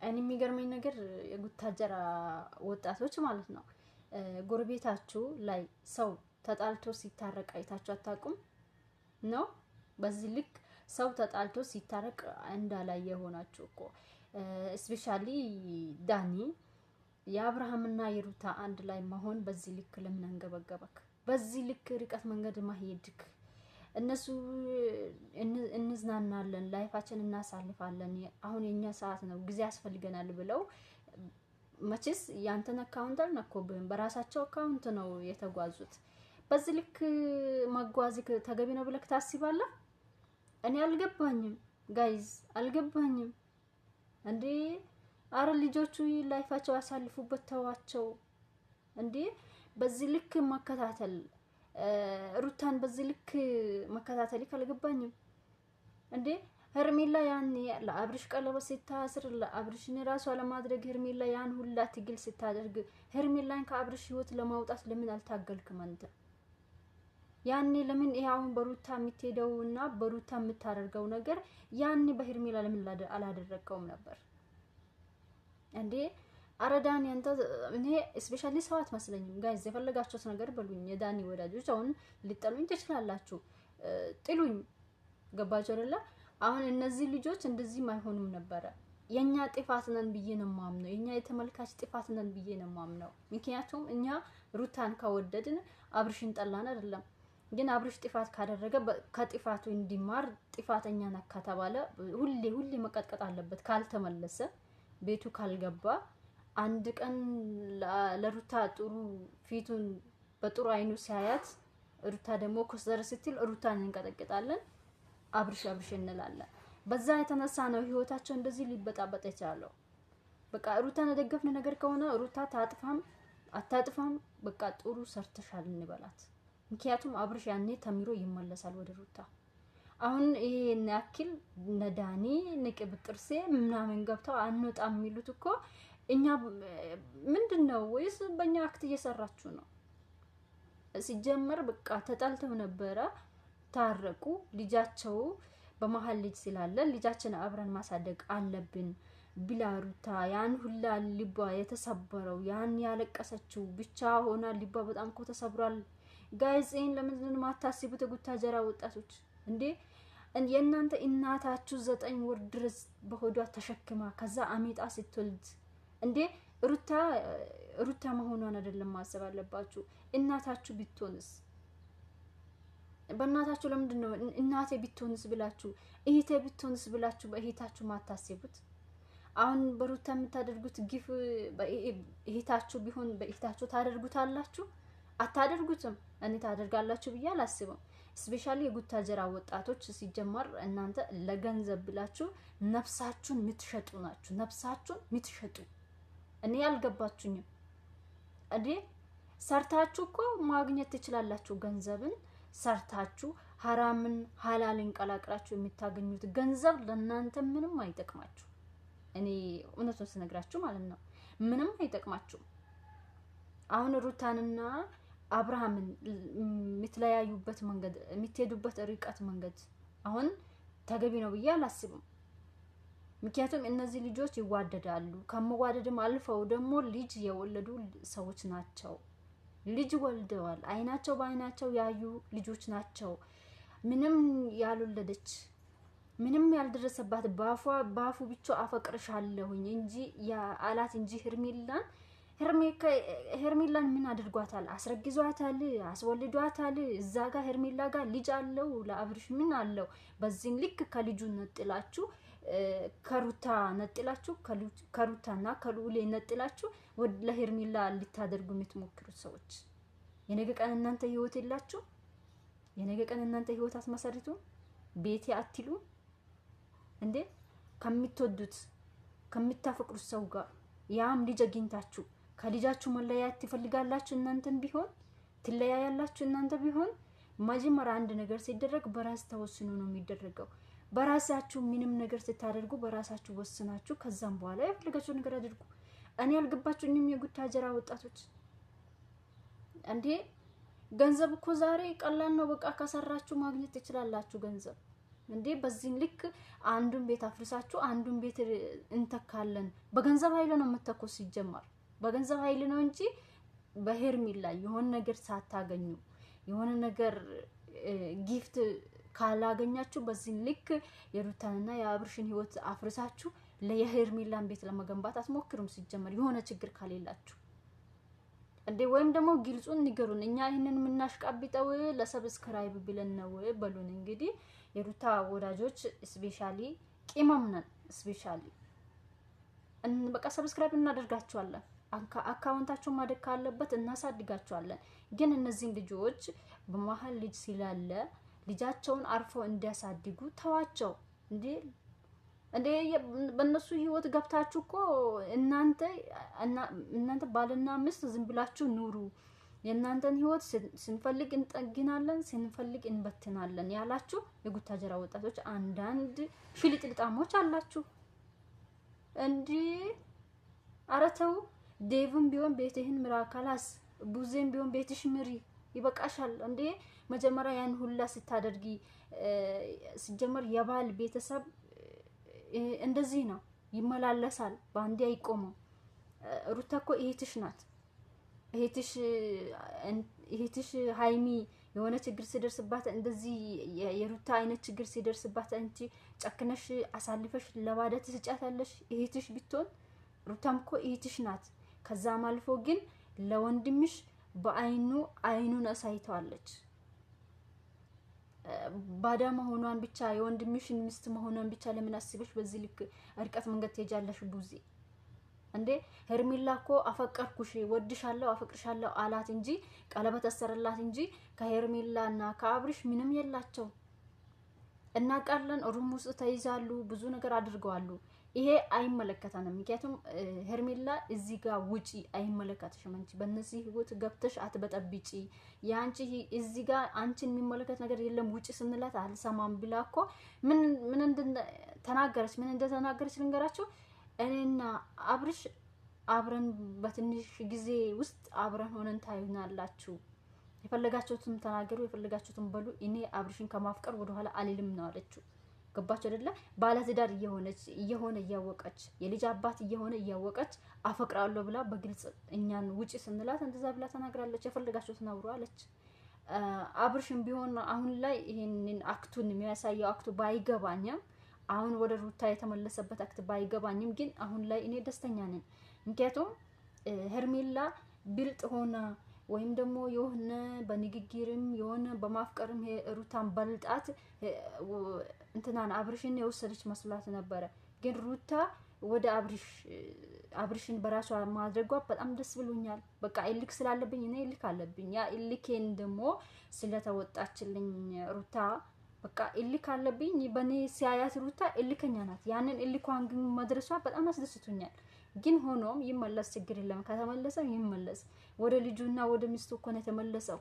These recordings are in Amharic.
እኔ የሚገርመኝ ነገር የጉታጀራ ወጣቶች ማለት ነው ጎረቤታችሁ ላይ ሰው ተጣልቶ ሲታረቅ አይታችሁ አታውቁም ነው? በዚህ ልክ ሰው ተጣልቶ ሲታረቅ እንዳላየ ሆናችሁ እኮ ስፔሻሊ ዳኒ የአብርሃምና የሩታ አንድ ላይ መሆን በዚህ ልክ ለምን አንገበገበክ? በዚህ ልክ ርቀት መንገድ ማሄድክ እነሱ እንዝናናለን ላይፋችን እናሳልፋለን አሁን የኛ ሰዓት ነው ጊዜ ያስፈልገናል ብለው መቼስ ያንተን አካውንት አልነኮብህም በራሳቸው አካውንት ነው የተጓዙት በዚህ ልክ ማጓዝክ ተገቢ ነው ብለክ ታስባለህ? እኔ አልገባኝም ጋይዝ አልገባኝም እንዴ አረ ልጆቹ ላይፋቸው ያሳልፉበት ተዋቸው እንዴ በዚህ ልክ መከታተል ሩታን በዚህ ልክ መከታተል ካልገባኝም እንዴ ሄርሜላ ያኔ ለአብርሽ ቀለበት ስታስር ለአብርሽን ራሷ ለማድረግ ሄርሜላ ያን ሁላ ትግል ስታደርግ ሄርሜላን ከአብርሽ ህይወት ለማውጣት ለምን አልታገልክም አንተ? ያኔ ለምን ይሄውን በሩታ የምትሄደውና በሩታ የምታደርገው ነገር ያኔ በሄርሜላ ለምን አላደረከውም ነበር እንዴ? አረዳን ያንተ እኔ ስፔሻሊ ሰው አትመስለኝም ጋይዝ የፈለጋችሁት ነገር በሉኝ የዳኒ ወዳጆች አሁን ሊጠሉኝ ትችላላችሁ ጥሉኝ ገባችሁ አይደለ አሁን እነዚህ ልጆች እንደዚህ ማይሆኑም ነበር የኛ ጥፋት ነን ብዬ ነው ማምነው የኛ የተመልካች ጥፋት ነን ብዬ ነው ማምነው ምክንያቱም እኛ ሩታን ካወደድን አብርሽን ጠላን አይደለም ግን አብርሽ ጥፋት ካደረገ ከጥፋቱ እንዲማር ጥፋተኛ ነካ ተባለ ሁሌ መቀጥቀጥ አለበት ካልተመለሰ ቤቱ ካልገባ አንድ ቀን ለሩታ ጥሩ ፊቱን በጥሩ አይኑ ሲያያት ሩታ ደግሞ ኮስተር ስትል ሩታን እንቀጠቅጣለን አብርሽ እንላለን በዛ የተነሳ ነው ህይወታቸው እንደዚህ ሊበጣበጥ የቻለው በቃ ሩታን ደገፍነ ነገር ከሆነ ሩታ ታጥፋም አታጥፋም በቃ ጥሩ ሰርተሻል እንበላት ምክንያቱም አብርሽ ያኔ ተምሮ ይመለሳል ወደ ሩታ አሁን ይሄን ያክል ነዳኒ ንቅብጥርሴ ምናምን ገብተው አንወጣም የሚሉት እኮ እኛ ምንድነው ወይስ በእኛ አክት እየሰራችሁ ነው? ሲጀመር በቃ ተጣልተው ነበረ ታረቁ ልጃቸው በመሃል ልጅ ስላለ ልጃችን አብረን ማሳደግ አለብን ብላ ሩታ ያን ሁላ ልቧ የተሰበረው ያን ያለቀሰችው ብቻ ሆና ልቧ በጣም እኮ ተሰብሯል ጋይዝ ይሄን ለምን ማታስቡት ጉታጀራ ወጣቶች እንዴ የእናንተ እናታችሁ 9 ወር ድረስ በሆዷ ተሸክማ ከዛ አሚጣ ስትወልድ እንዴ ሩታ መሆኗን አይደለም ማሰብ አለባችሁ እናታችሁ ቢትሆንስ በእናታችሁ ለምንድን ነው እናቴ ቢትሆንስ ብላችሁ እህቴ ቢትሆንስ ብላችሁ በእህታችሁ ማታስቡት አሁን በሩታ የምታደርጉት ግፍ በእህታችሁ ቢሆን በእህታችሁ ታደርጉታላችሁ አታደርጉትም እኔ ታደርጋላችሁ ብዬ አላስብም ስፔሻሊ የጉታጀራ ወጣቶች ሲጀመር እናንተ ለገንዘብ ብላችሁ ነፍሳችሁን ምትሸጡ ናችሁ ነፍሳችሁን ምትሸጡ እኔ ያልገባችሁኝም እንዴ ሰርታችሁ እኮ ማግኘት ትችላላችሁ ገንዘብን ሰርታችሁ ሐራምን ሐላልን ቀላቅላችሁ የምታገኙት ገንዘብ ለእናንተ ምንም አይጠቅማችሁ እኔ እውነቱን ስነግራችሁ ማለት ነው ምንም አይጠቅማችሁ አሁን ሩታንና አብርሃምን ምትለያዩበት መንገድ ምትሄዱበት ርቀት መንገድ አሁን ተገቢ ነው ብዬ አላስብም ምክንያቱም እነዚህ ልጆች ይዋደዳሉ ከመዋደድም አልፈው ደግሞ ልጅ የወለዱ ሰዎች ናቸው ልጅ ወልደዋል አይናቸው ባይናቸው ያዩ ልጆች ናቸው ምንም ያልወለደች ምንም ያልደረሰባት ባፉ ብቻ አፈቅርሻለሁኝ እንጂ ያ አላት እንጂ ሄርሜላን ምን አድርጓታል አስረግዟታል አስወልዷታል እዛ ጋር ሄርሜላ ጋር ልጅ አለው ለአብርሽ ምን አለው በዚህም ልክ ከልጁ ነጥላችሁ ከሩታ ነጥላችሁ ከሩታና ከሉሌ ነጥላችሁ ወደ ለሄርሜላ ልታደርጉ የምትሞክሩት ሰዎች የነገ ቀን እናንተ ህይወት የላችሁ የነገ ቀን እናንተ ህይወት አስመሰርቱ ቤቴ አትሉ እንዴ ከምትወዱት ከምታፈቅሩት ሰው ጋር ያም ልጅ አግኝታችሁ ከልጃችሁ መለያየት ትፈልጋላችሁ እናንተም ቢሆን ትለያያላችሁ እናንተ ቢሆን መጀመሪያ አንድ ነገር ሲደረግ በራስ ተወስኖ ነው የሚደረገው በራሳችሁ ምንም ነገር ስታደርጉ በራሳችሁ ወስናችሁ ከዛም በኋላ የፈለጋችሁ ነገር አድርጉ እኔ ያልገባችሁኝም የጉታጀራ ወጣቶች እንዴ ገንዘብ እኮ ዛሬ ቀላል ነው በቃ ከሰራችሁ ማግኘት ትችላላችሁ ገንዘብ እንዴ በዚህ ልክ አንዱን ቤት አፍርሳችሁ አንዱን ቤት እንተካለን። በገንዘብ ኃይል ነው የምትተኩስ ሲጀመር በገንዘብ ኃይል ነው እንጂ በሄርሜላ የሆነ ነገር ሳታገኙ የሆነ ነገር ጊፍት ካላገኛችሁ በዚህ ልክ የሩታንና የአብርሽን ህይወት አፍርሳችሁ ለየሄርሜላን ቤት ለመገንባት አትሞክሩም። ሲጀመር የሆነ ችግር ካሌላችሁ እንዴ ወይም ደግሞ ግልጹን ንገሩን። እኛ ይሄንን ምናሽቃብጠው ለሰብስክራይብ ብለን ነው በሉን። እንግዲህ የሩታ ወዳጆች ስፔሻሊ ቂመም ነን ስፔሻሊ በቃ ሰብስክራይብ እናደርጋቸዋለን። አካውንታቸው ማደግ ካለበት እናሳድጋቸዋለን። ግን እነዚህን ልጆች በመሃል ልጅ ሲላለ ልጃቸውን አርፎ እንዲያሳድጉ ተዋቸው። እንዴ በእነሱ ህይወት ገብታችሁ እኮ እናንተ ባልና ሚስት ዝም ብላችሁ ኑሩ። የእናንተን ህይወት ስንፈልግ እንጠግናለን ስንፈልግ እንበትናለን ያላችሁ የጉታጀራ ወጣቶች አንዳንድ ሽልጥልጣሞች አላችሁ። እንዴ አረተው ዴቭም ቢሆን ቤትህን ምራ ካላስ ቡዜም ቢሆን ቤትሽ ምሪ ይበቃሻል። እንዴ መጀመሪያ ያን ሁላ ስታደርጊ ሲጀመር የባል ቤተሰብ እንደዚህ ነው ይመላለሳል ባንዴ አይቆመው። ሩታ እኮ እህትሽ ናት። እህትሽ ሃይሚ የሆነ ችግር ሲደርስባት እንደዚህ የሩታ አይነት ችግር ሲደርስባት አንቺ ጨክነሽ አሳልፈሽ ለባዳ ትስጫታለሽ። እህትሽ ቢትሆን ሩታም እኮ እህትሽ ናት። ከዛም አልፎ ግን ለወንድምሽ አይኑን አሳይተዋለች። ባዳ መሆኗን ብቻ የወንድምሽን ሚስት መሆኗን ብቻ ለምን አስበሽ በዚህ ልክ እርቀት መንገድ ትሄጃለሽ? ቡዚ እንዴ ሄርሜላ እኮ አፈቀርኩሽ ወድሻለሁ አፈቅርሻለሁ አላት እንጂ ቀለበት አሰረላት እንጂ ከሄርሜላና ከአብርሽ ምንም የላቸው። እናቃለን ሩም ውስጥ ተይዛሉ ብዙ ነገር አድርገዋሉ። ይሄ አይመለከታንም። ምክንያቱም ሄርሜላ እዚህ ጋር ውጪ አይመለከትሽም። አንቺ በእነዚህ ህይወት ገብተሽ አትበጠብጪ። ያንቺ እዚህ ጋር አንቺን የሚመለከት ነገር የለም ውጪ ስንላት አልሰማም ብላ እኮ ምን እንደተናገረች ልንገራችሁ። እኔና አብርሽ አብረን በትንሽ ጊዜ ውስጥ አብረን ሆነን ታዩናላችሁ። የፈለጋችሁትን ተናገሩ የፈለጋችሁትን በሉ። እኔ አብርሽን ከማፍቀር ወደ ኋላ አልልም ነው አለችው። ገባችሁ አይደለ? ባለትዳር እየሆነ እያወቀች የልጅ አባት እየሆነ እያወቀች አፈቅራለሁ ብላ በግልጽ እኛን ውጪ ስንላት እንደዛ ብላ ተናግራለች። የፈለጋችሁትን አውሩ አለች። አብርሽም ቢሆን አሁን ላይ ይሄንን አክቱን የሚያሳየው አክቱ ባይገባኝም አሁን ወደ ሩታ የተመለሰበት አክት ባይገባኝም ግን አሁን ላይ እኔ ደስተኛ ነኝ። ምክንያቱም ሄርሜላ ብልጥ ሆና ወይም ደግሞ የሆነ በንግግርም የሆነ በማፍቀርም ሩታን በልጣት እንትናን አብርሽን የወሰደች መስሏት ነበረ። ግን ሩታ ወደ አብርሽን በራሷ ማድረጓ በጣም ደስ ብሎኛል። በቃ እልክ ስላለብኝ እኔ እልክ አለብኝ። ያ እልኬን ደግሞ ስለተወጣችልኝ ሩታ በቃ እልክ አለብኝ። በኔ ሲያያት ሩታ እልከኛ ናት። ያንን እልኳን ግን መድረሷ በጣም አስደስቶኛል። ግን ሆኖም ይመለስ ችግር የለም። ከተመለሰ ይመለስ። ወደ ልጁና ወደ ሚስቱ እኮ ነው የተመለሰው።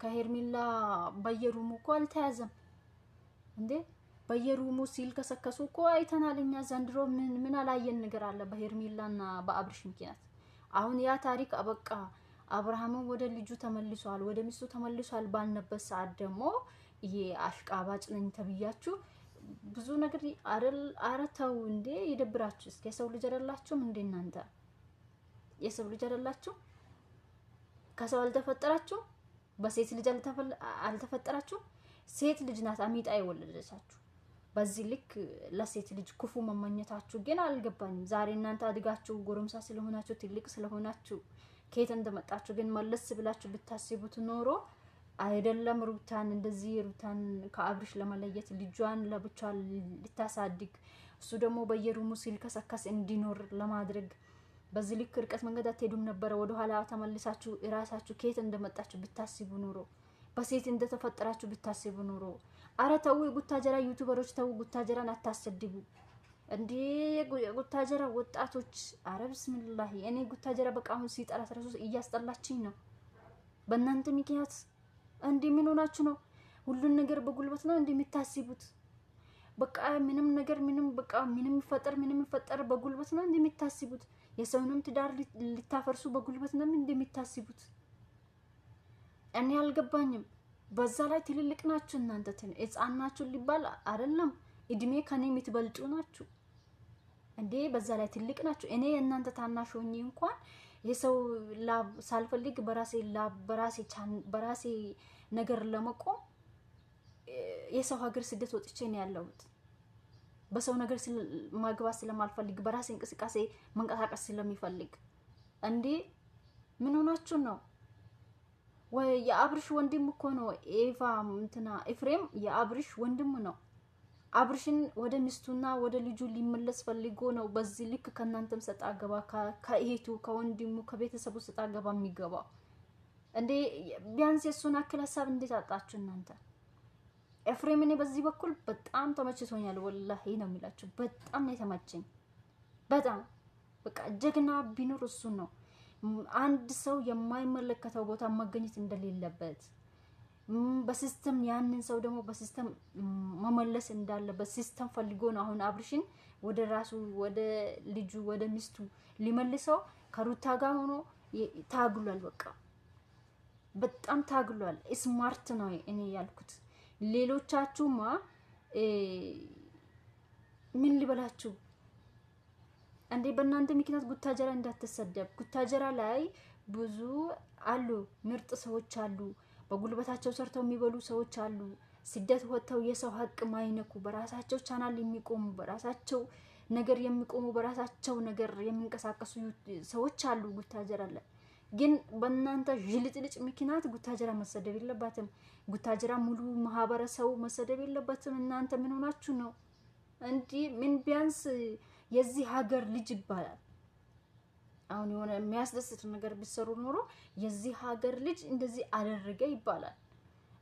ከሄርሜላ በየሩሙ እኮ አልተያዘም እንዴ? በየሩሙ ሲል ከሰከሱ እኮ አይተናል እኛ። ዘንድሮ ምን አላየን ነገር አለ በሄርሜላና በአብርሽ ምክንያት? አሁን ያ ታሪክ አበቃ። አብርሃምም ወደ ልጁ ተመልሷል፣ ወደ ሚስቱ ተመልሷል ባልነበት ሰዓት ደግሞ ይሄ አሽቃባጭ ነኝ ተብያችሁ ብዙ ነገር አረተው እንዴ ይደብራችሁ። እስኪ የሰው ልጅ አይደላችሁም እንዴ እናንተ? የሰው ልጅ አይደላችሁ? ከሰው አልተፈጠራችሁ? በሴት ልጅ አልተፈጠራችሁ? ሴት ልጅ ናት አሚጣ የወለደቻችሁ። በዚህ ልክ ለሴት ልጅ ክፉ መመኘታችሁ ግን አልገባኝም። ዛሬ እናንተ አድጋችሁ ጎረምሳ ስለሆናችሁ ትልቅ ስለሆናችሁ ከየት እንደመጣችሁ ግን መለስ ብላችሁ ብታስቡት ኖሮ አይደለም ሩታን እንደዚህ ሩታን ከአብርሽ ለመለየት ልጇን ለብቻ ልታሳድግ እሱ ደግሞ በየሩሙ ሲል ከሰከስ እንዲኖር ለማድረግ በዚህ ልክ ርቀት መንገድ አትሄዱም ነበር። ወደ ኋላ ተመልሳችሁ ራሳችሁ ከየት እንደመጣችሁ ብታስቡ ኖሮ በሴት እንደተፈጠራችሁ ብታስቡ ኖሮ። አረ ተው ጉታጀራ ዩቲዩበሮች ተው፣ ጉታጀራን አታሰድቡ እንዴ ጉታጀራ ወጣቶች። አረ ቢስሚላህ እኔ ጉታጀራ በቃ አሁን ሲጠራ ተረሱ እያስጠላችኝ ነው በእናንተ ምክንያት። እንዴ ምን ሆናችሁ ነው? ሁሉን ነገር በጉልበት ነው እንደምታስቡት? በቃ ምንም ነገር ምንም ይፈጠር በጉልበት ነው እንደምታስቡት? የሰውንም ትዳር ልታፈርሱ በጉልበት ነው እንደምታስቡት? እኔ አልገባኝም። በዛ ላይ ትልልቅ ናችሁ እናንተ ህፃን ናችሁ ሊባል አይደለም እድሜ ከኔ የምትበልጡ ናችሁ እንዴ በዛ ላይ ትልቅ ናችሁ እኔ እናንተ ታናሽ ሆኜ እንኳን የሰው ላብ ሳልፈልግ በራሴ ነገር ለመቆም የሰው ሀገር ስደት ወጥቼ ነው ያለሁት በሰው ነገር ማግባት ስለማልፈልግ በራሴ እንቅስቃሴ መንቀሳቀስ ስለሚፈልግ እንዴ ምን ሆናችሁ ነው ወይ የአብርሽ ወንድም እኮ ነው ኤቫ እንትና ኤፍሬም የአብርሽ ወንድም ነው አብርሽን ወደ ሚስቱና ወደ ልጁ ሊመለስ ፈልጎ ነው በዚህ ልክ ከናንተም ሰጣ ገባ ከእህቱ ከወንድሙ ከቤተሰቡ ሰጣ ገባ የሚገባው እንዴ ቢያንስ የሱን አክል ሐሳብ እንዴት አጣችሁ እናንተ ኤፍሬም እኔ በዚህ በኩል በጣም ተመችቶኛል ወላሂ ነው የሚላችሁ በጣም ነው የተመቸኝ በጣም በቃ ጀግና ቢኖር እሱ ነው አንድ ሰው የማይመለከተው ቦታ መገኘት እንደሌለበት በሲስተም ያንን ሰው ደግሞ በሲስተም መመለስ እንዳለበት ሲስተም ፈልጎ ነው አሁን አብርሽን ወደ ራሱ ወደ ልጁ ወደ ሚስቱ ሊመልሰው ከሩታ ጋር ሆኖ ታግሏል በቃ በጣም ታግሏል ስማርት ነው እኔ ያልኩት ሌሎቻችሁማ ምን ሊበላችሁ እንዴ በእናንተ ምክንያት ጉታጀራ እንዳትሰደብ ጉታጀራ ላይ ብዙ አሉ ምርጥ ሰዎች አሉ በጉልበታቸው ሰርተው የሚበሉ ሰዎች አሉ ስደት ወጥተው የሰው ሀቅ ማይነኩ በራሳቸው ቻናል የሚቆሙ በራሳቸው ነገር የሚቆሙ በራሳቸው ነገር የሚንቀሳቀሱ ሰዎች አሉ ጉታጀራ ላይ ግን በእናንተ ጅልጥልጭ ምክንያት ጉታጀራ መሰደብ የለባትም ጉታጀራ ሙሉ ማህበረሰቡ መሰደብ የለባትም እናንተ ምን ሆናችሁ ነው እንዴ ምን ቢያንስ የዚህ ሀገር ልጅ ይባላል አሁን የሆነ የሚያስደስት ነገር ቢሰሩ ኖሮ የዚህ ሀገር ልጅ እንደዚህ አደረገ ይባላል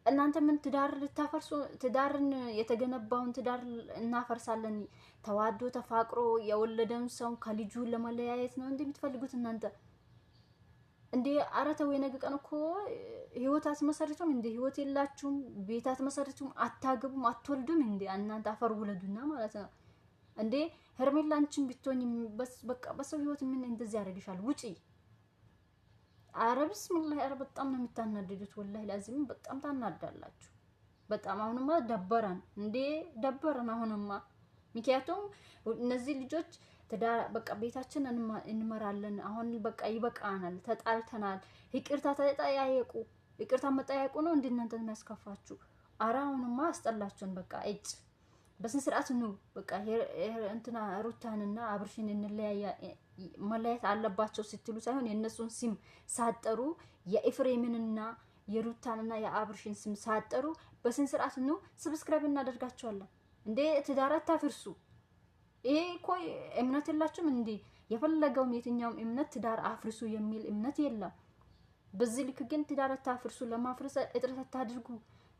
እናንተ ምን ትዳር ልታፈርሱ ትዳርን የተገነባውን ትዳር እናፈርሳለን ተዋዶ ተፋቅሮ የወለደን ሰው ከልጁ ለማለያየት ነው እንደምትፈልጉት እናንተ እንዴ አረተው የነገቀን እኮ ህይወት አትመሰርቱም እንዴ ህይወት የላችሁም ቤት አትመሰርቱም አታገቡም አትወልዱም እንዴ እናንተ አፈር ወለዱና ማለት ነው እንዴ ሄርሜላንችን ቢቶኝ በቃ በሰው ህይወት ምን እንደዚህ ያደርግሻል ውጪ አረብስ ምን አረ በጣም ነው የምታናደዱት ወላሂ ላዚም በጣም ታናዳላችሁ በጣም አሁንማ ደበረን እንዴ ደበረን አሁንማ ምክንያቱም እነዚህ ልጆች ትዳር በቃ ቤታችን እንመራለን አሁን በቃ ይበቃናል ተጣልተናል ይቅርታ ተጠያየቁ ይቅርታ መጠያየቁ ነው እንደናንተ የሚያስከፋችሁ አራውንማ አስጠላችሁን በቃ እጭ በስነ ስርዓት ነው በቃ እንትና ሩታንና አብርሽን እንለያያ መለያየት አለባቸው ስትሉ ሳይሆን የነሱን ስም ሳጠሩ የኤፍሬምንና የሩታንና የአብርሽን ስም ሳጠሩ በስነ ስርዓት ነው ሰብስክራይብ እናደርጋቸዋለን እንዴ ትዳራት ታፍርሱ ይሄ ኮይ እምነት የላችሁም እንዴ የፈለገው የትኛው እምነት ትዳር አፍርሱ የሚል እምነት የለም በዚህ ልክ ግን ትዳር ታፍርሱ ለማፍረስ እጥረት ታድርጉ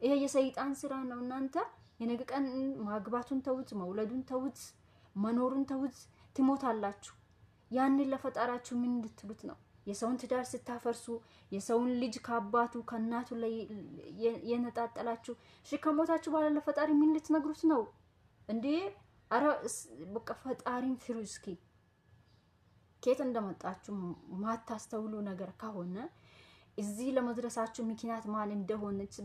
ይሄ የሰይጣን ስራ ነው እናንተ የነገ ቀን ማግባቱን ተውት መውለዱን ተውት መኖሩን ተውት ትሞታላችሁ ያንን ለፈጣራችሁ ምን እንድትሉት ነው የሰውን ትዳር ስታፈርሱ የሰውን ልጅ ከአባቱ ከናቱ ላይ የነጣጣላችሁ እሺ ከሞታችሁ በኋላ ለፈጣሪ ምን ልትነግሩት ነው እንዴ አረ በቃ ፈጣሪን ፍሩ እስኪ ከየት እንደመጣችሁ ማታስተውሉ ነገር ከሆነ እዚህ ለመድረሳችሁ ምክንያት ማን እንደሆነች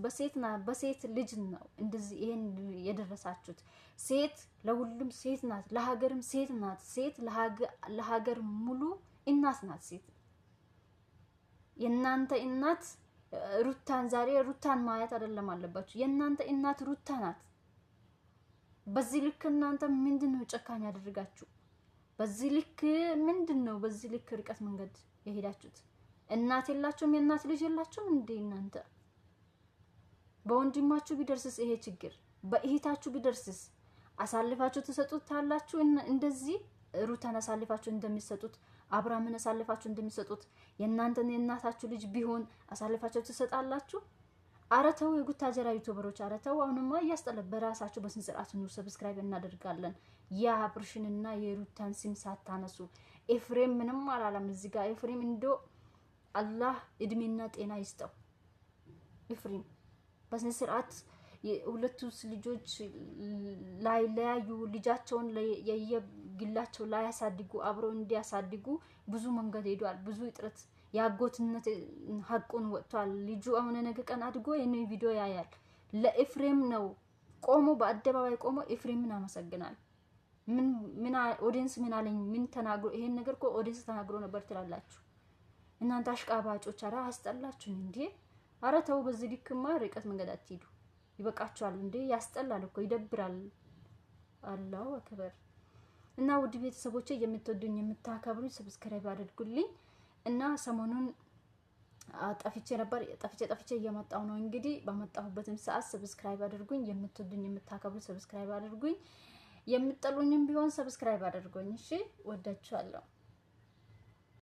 በሴት ልጅ ነው እንደዚህ ይሄን የደረሳችሁት ሴት ለሁሉም ሴት ናት ለሀገርም ሴት ናት ሴት ለሀገር ሙሉ እናት ናት ሴት የናንተ እናት ሩታን ዛሬ ሩታን ማየት አይደለም አለባችሁ የናንተ እናት ሩታ ናት በዚህ ልክ እናንተ ምንድነው ጨካኝ ያደርጋችሁ በዚህ ልክ ምንድነው በዚህ ልክ ርቀት መንገድ የሄዳችሁት እናት የላችሁም የእናት ልጅ የላችሁም እንዴ እናንተ በወንድማችሁ ቢደርስስ ይሄ ችግር በእህታችሁ ቢደርስስ አሳልፋችሁ ተሰጡታላችሁ እንደዚህ ሩታን አሳልፋችሁ እንደሚሰጡት አብርሃምን አሳልፋችሁ እንደሚሰጡት የእናንተን የእናታችሁ ልጅ ቢሆን አሳልፋችሁ ተሰጣላችሁ አረተው የጉታጀራ ዩቲዩበሮች አረተው አሁንማ እያስጠለበ በራሳችሁ በስነ ስርዓት ነው ሰብስክራይብ እናደርጋለን የአብርሽንና የሩታን ስም ሳታነሱ ኤፍሬም ምንም አላለም እዚህ ጋር ኤፍሬም እንዶ አላህ እድሜና ጤና ይስጠው ኤፍሬም በስነ ስርዓት የሁለቱስ ልጆች ላይ ለያዩ ልጃቸውን የየግላቸው ላይ ያሳድጉ አብረው እንዲያሳድጉ ብዙ መንገድ ሄዷል ብዙ ጥረት ያጎትነት ሐቁን ወጥቷል። ልጁ አሁን ነገ ቀን አድጎ የኔ ቪዲዮ ያያል። ለኤፍሬም ነው ቆሞ በአደባባይ ቆሞ ኤፍሬምን አመሰግናል። ምን ኦዲየንስ ምን አለኝ ምን ተናግሮ ይሄን ነገር እኮ ኦዲየንስ ተናግሮ ነበር ትላላችሁ እናንተ አሽቃባጮች። አራ አስጠላችሁ እንዴ! አረ ተው፣ በዚህ ልክማ ርቀት መንገድ አትሄዱ። ይበቃችኋል እንዴ! ያስጠላል እኮ ይደብራል። አላሁ አክበር። እና ውድ ቤተሰቦቼ የምትወዱኝ የምታከብሩኝ ሰብስክራይብ አድርጉልኝ። እና ሰሞኑን ጠፍቼ ነበር። ጠፍቼ እየመጣሁ ነው። እንግዲህ በመጣሁበትም ሰዓት ሰብስክራይብ አድርጉኝ። የምትወዱኝ የምታከብሩኝ ሰብስክራይብ አድርጉኝ። የምትጠሉኝም ቢሆን ሰብስክራይብ አድርጉኝ። እሺ፣ ወዳችኋለሁ።